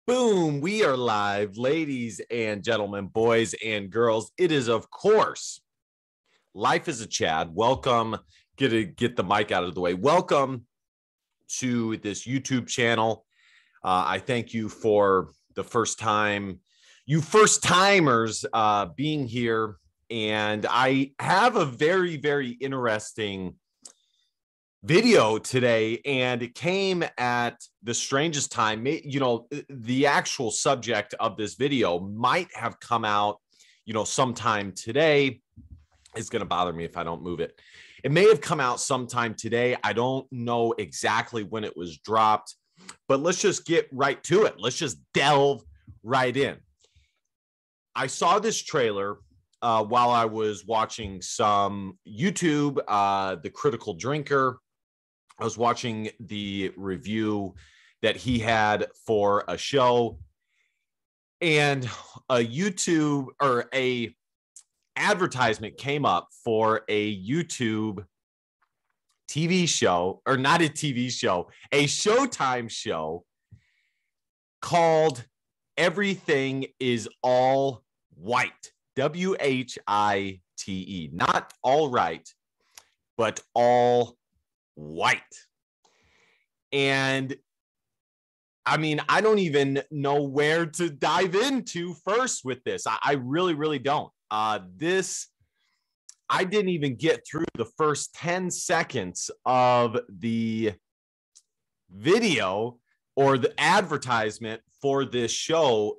Boom, we are live, ladies and gentlemen, boys and girls. It is, of course, Life is a Chad. Welcome. Get the mic out of the way. Welcome to this YouTube channel. I thank you for the first timers being here. And I have a very, very interesting video today, and it came at the strangest time. The actual subject of this video might have come out sometime today. It's going to bother me if I don't move it. It may have come out sometime today. I don't know exactly when it was dropped, but let's just get right to it. Let's just delve right in. I saw this trailer while I was watching some YouTube, The Critical Drinker. I was watching the review that he had for a show, and a advertisement came up for a YouTube TV show, or not a TV show, a Showtime show called Everything is All White. WHITE. Not all right, but all white. And I mean, I don't even know where to dive into first with this. I really, really don't. I didn't even get through the first 10 seconds of the video or the advertisement for this show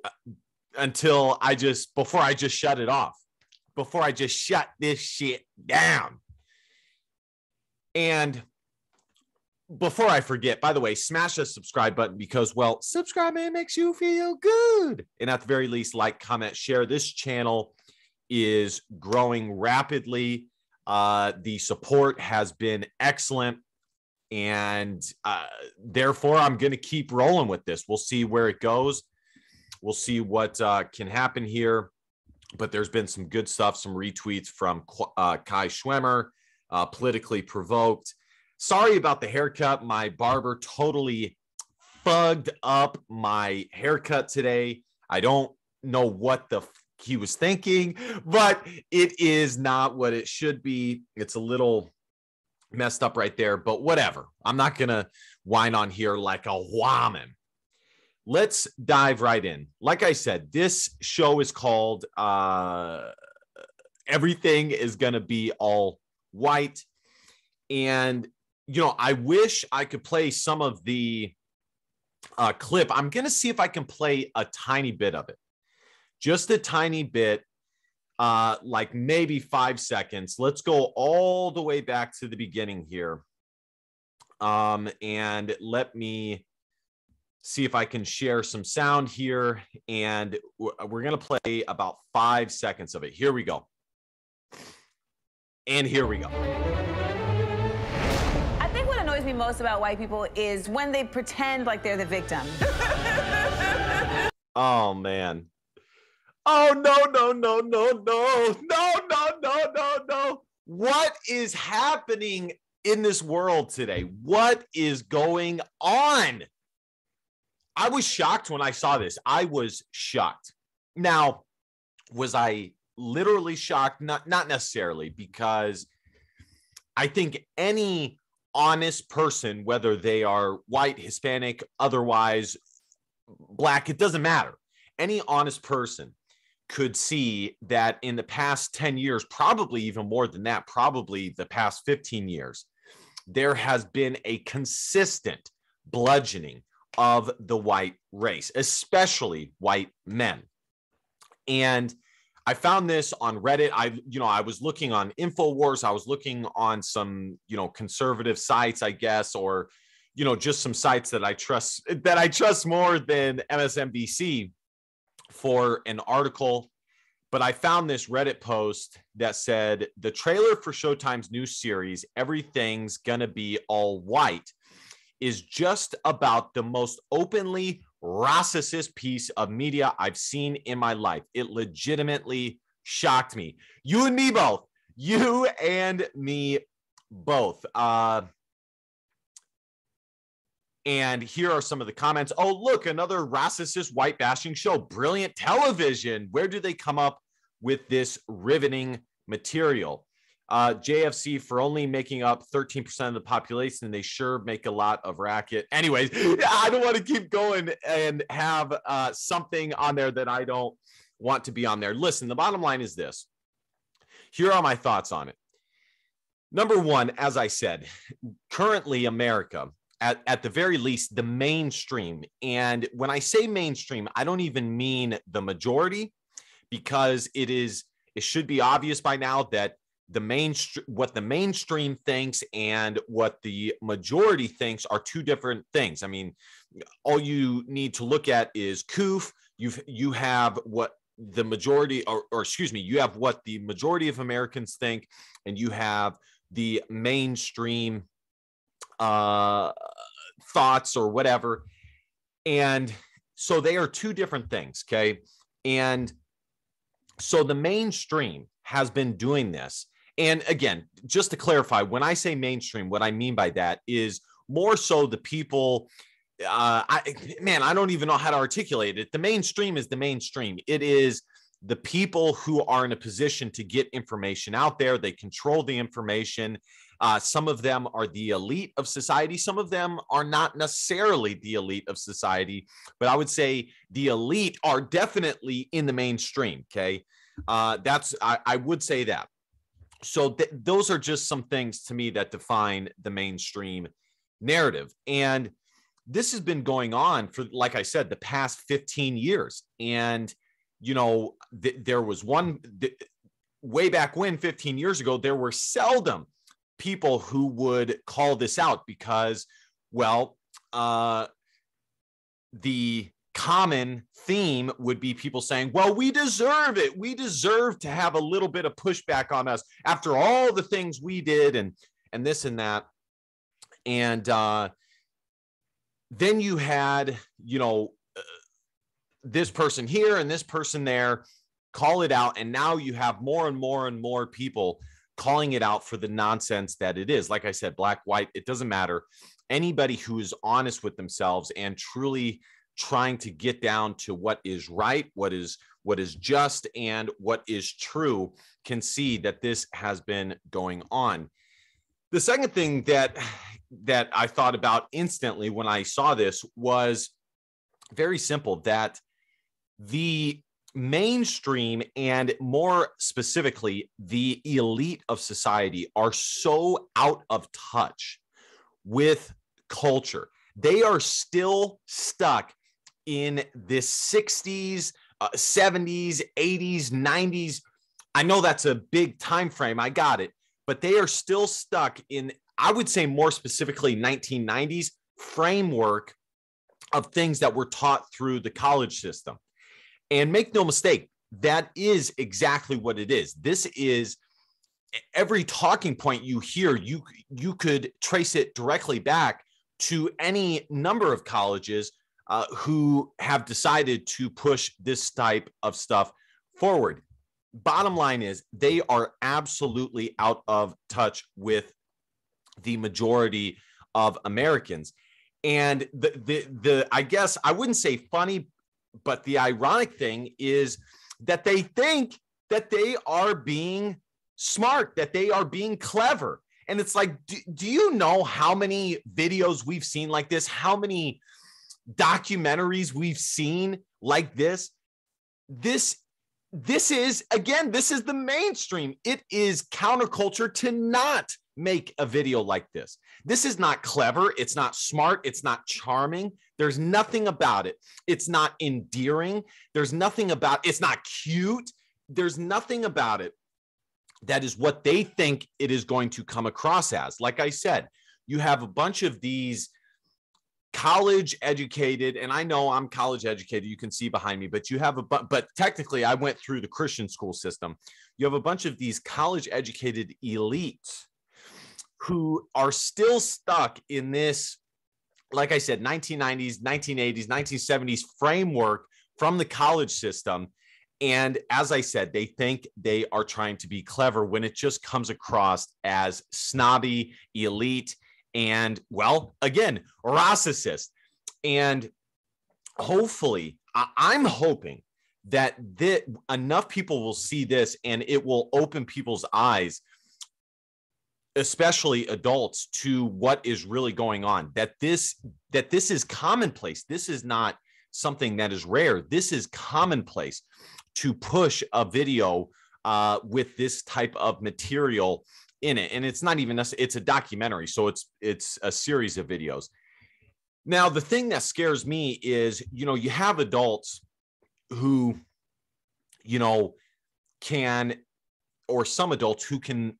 until before I just shut it off, before I just shut this shit down. And before I forget, by the way, smash the subscribe button because, well, subscribing makes you feel good. And at the very least, like, comment, share. This channel is growing rapidly. The support has been excellent. And therefore, I'm going to keep rolling with this. We'll see where it goes. We'll see what can happen here. But there's been some good stuff, some retweets from Kai Schwemmer, Politically Provoked. Sorry about the haircut. My barber totally fugged up my haircut today. I don't know what he was thinking, but it is not what it should be. It's a little messed up right there, but whatever. I'm not going to whine on here like a woman. Let's dive right in. Like I said, this show is called Everything is Going to Be All White. And I wish I could play some of the clip. I'm going to see if I can play a tiny bit of it. Just a tiny bit, like maybe 5 seconds. Let's go all the way back to the beginning here. And let me see if I can share some sound here. And we're going to play about 5 seconds of it. Here we go. And here we go. Me most about white people is when they pretend like they're the victim. Oh man. Oh no. What is happening in this world today? What is going on? I was shocked when I saw this. I was shocked. Now, was I literally shocked? Not necessarily, because I think any honest person, whether they are white, Hispanic, otherwise black, it doesn't matter. Any honest person could see that in the past 10 years, probably even more than that, probably the past 15 years, there has been a consistent bludgeoning of the white race, especially white men. And I found this on Reddit. I was looking on InfoWars. I was looking on some, conservative sites, I guess, or, just some sites that I trust more than MSNBC for an article. But I found this Reddit post that said the trailer for Showtime's new series, Everything's Gonna Be All White, is just about the most openly racist piece of media I've seen in my life. It legitimately shocked me. You and me both. You and me both. And here are some of the comments. Oh, look, another racist white bashing show. Brilliant television. Where do they come up with this riveting material? JFC, for only making up 13% of the population, they sure make a lot of racket. Anyways, I don't want to keep going and have something on there that I don't want to be on there. Listen, the bottom line is this. Here are my thoughts on it. Number one, as I said, currently America, at the very least, the mainstream. And when I say mainstream, I don't even mean the majority, because it should be obvious by now that what the mainstream thinks and what the majority thinks are two different things. I mean, all you need to look at is COOF. You have what the majority, or excuse me, you have what the majority of Americans think, and you have the mainstream thoughts or whatever. And so they are two different things. Okay. And so the mainstream has been doing this. And again, just to clarify, when I say mainstream, what I mean by that is more so the people, I don't even know how to articulate it. The mainstream is the mainstream. It is the people who are in a position to get information out there. They control the information. Some of them are the elite of society. Some of them are not necessarily the elite of society, but I would say the elite are definitely in the mainstream. Okay. I would say that. So those are just some things to me that define the mainstream narrative. And this has been going on for, like I said, the past 15 years. And, you know, there was way back when, 15 years ago, there were seldom people who would call this out because, well, the common theme would be people saying, well, we deserve it. We deserve to have a little bit of pushback on us after all the things we did and this and that. And then you had, you know, this person here and this person there call it out. And now you have more and more and more people calling it out for the nonsense that it is. Like I said, black, white, it doesn't matter. Anybody who is honest with themselves and truly trying to get down to what is right, what is just, and what is true can see that this has been going on. The second thing that I thought about instantly when I saw this was very simple, that the mainstream, and more specifically, the elite of society, are so out of touch with culture. They are still stuck in this 60s, 70s, 80s, 90s. I know that's a big time frame. I got it. But they are still stuck in, I would say more specifically, 1990s framework of things that were taught through the college system. And make no mistake, that is exactly what it is. This is every talking point you hear, you could trace it directly back to any number of colleges who have decided to push this type of stuff forward. Bottom line is they are absolutely out of touch with the majority of Americans. And the I guess I wouldn't say funny, but the ironic thing is that they think that they are being smart, that they are being clever. And it's like, do you know how many videos we've seen like this? How many documentaries we've seen like this? This is, again, this is the mainstream. It is counterculture to not make a video like this. This is not clever. It's not smart. It's not charming. There's nothing about it. It's not endearing. There's nothing about, it's not cute. There's nothing about it that is what they think it is going to come across as. Like I said, you have a bunch of these college educated, and I know I'm college educated, you can see behind me, but you have but technically I went through the Christian school system. You have a bunch of these college educated elites who are still stuck in this, like I said, 1990s, 1980s, 1970s framework from the college system. And as I said, they think they are trying to be clever when it just comes across as snobby, elite, And, well, again, Racisist. And hopefully, I'm hoping that enough people will see this and it will open people's eyes, especially adults, to what is really going on, that this is commonplace. This is not something that is rare. This is commonplace to push a video with this type of material in it. And it's not even it's a documentary, so it's a series of videos. Now, the thing that scares me is, you have adults who, can, or some adults who can,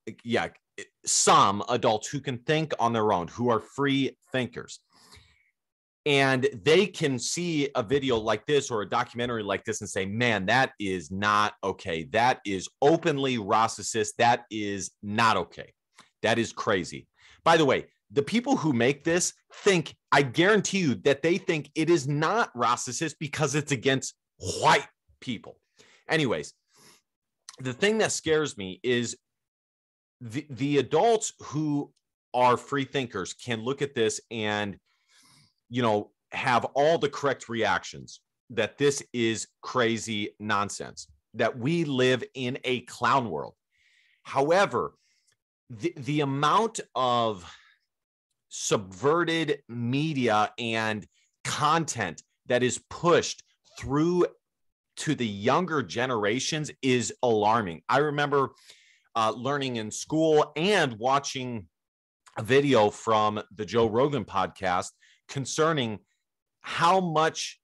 some adults who can think on their own, who are free thinkers. And they can see a video like this or a documentary like this and say, man, that is not okay. That is openly racist. That is not okay. That is crazy. By the way, the people who make this think, I guarantee you that they think it is not racist because it's against white people. Anyways, the thing that scares me is the adults who are free thinkers can look at this and, have all the correct reactions that this is crazy nonsense, that we live in a clown world. However, the amount of subverted media and content that is pushed through to the younger generations is alarming. I remember learning in school and watching a video from the Joe Rogan podcast concerning how much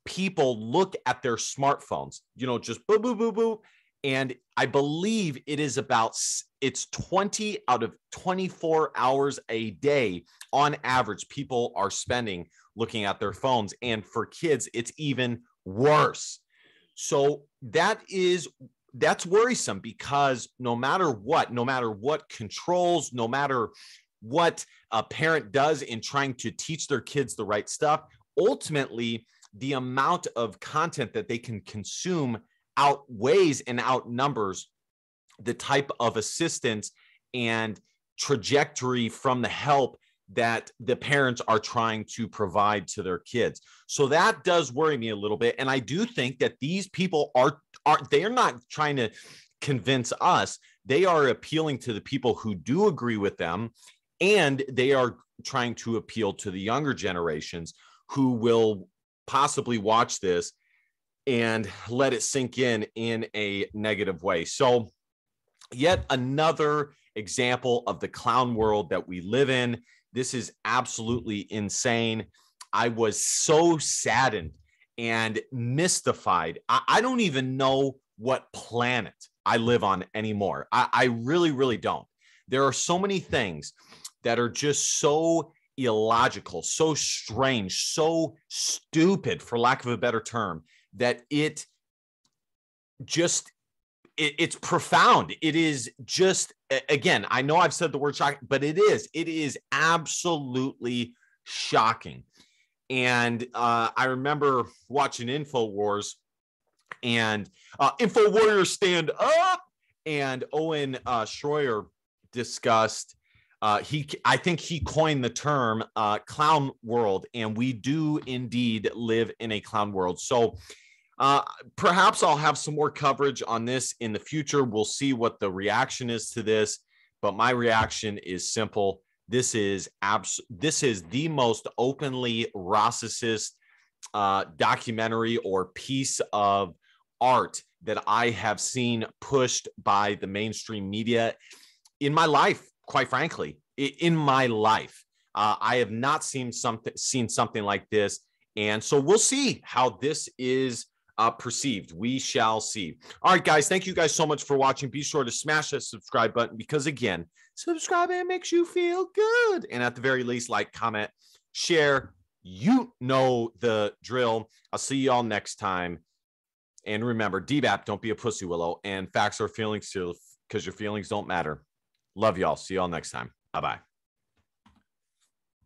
people look at their smartphones, just boo, boo, boo, boo. And I believe it's 20 out of 24 hours a day on average people are spending looking at their phones. And for kids, it's even worse. So that's worrisome, because no matter what controls, no matter what a parent does in trying to teach their kids the right stuff, ultimately the amount of content that they can consume outweighs and outnumbers the type of assistance and trajectory from the help that the parents are trying to provide to their kids. So that does worry me a little bit. And I do think that they're not trying to convince us. They are appealing to the people who do agree with them. And they are trying to appeal to the younger generations who will possibly watch this and let it sink in a negative way. So yet another example of the clown world that we live in. This is absolutely insane. I was so saddened and mystified. I don't even know what planet I live on anymore. I really, really don't. There are so many things that are just so illogical, so strange, so stupid, for lack of a better term, that it's profound. It is just, again, I know I've said the word shocking, but it is absolutely shocking. And I remember watching InfoWars and InfoWarriors Stand Up, and Owen Schroyer discussed, I think he coined the term clown world, and we do indeed live in a clown world. So perhaps I'll have some more coverage on this in the future. We'll see what the reaction is to this, but my reaction is simple. This is the most openly racist documentary or piece of art that I have seen pushed by the mainstream media in my life. Quite frankly, in my life, I have not seen something like this. And so we'll see how this is perceived. We shall see. All right, guys, thank you guys so much for watching. Be sure to smash that subscribe button, because again, subscribing makes you feel good. And at the very least, like, comment, share. You know the drill. I'll see you all next time. And remember, DBAP, don't be a pussy willow. And facts are feelings too, because your feelings don't matter. Love y'all. See y'all next time. Bye-bye.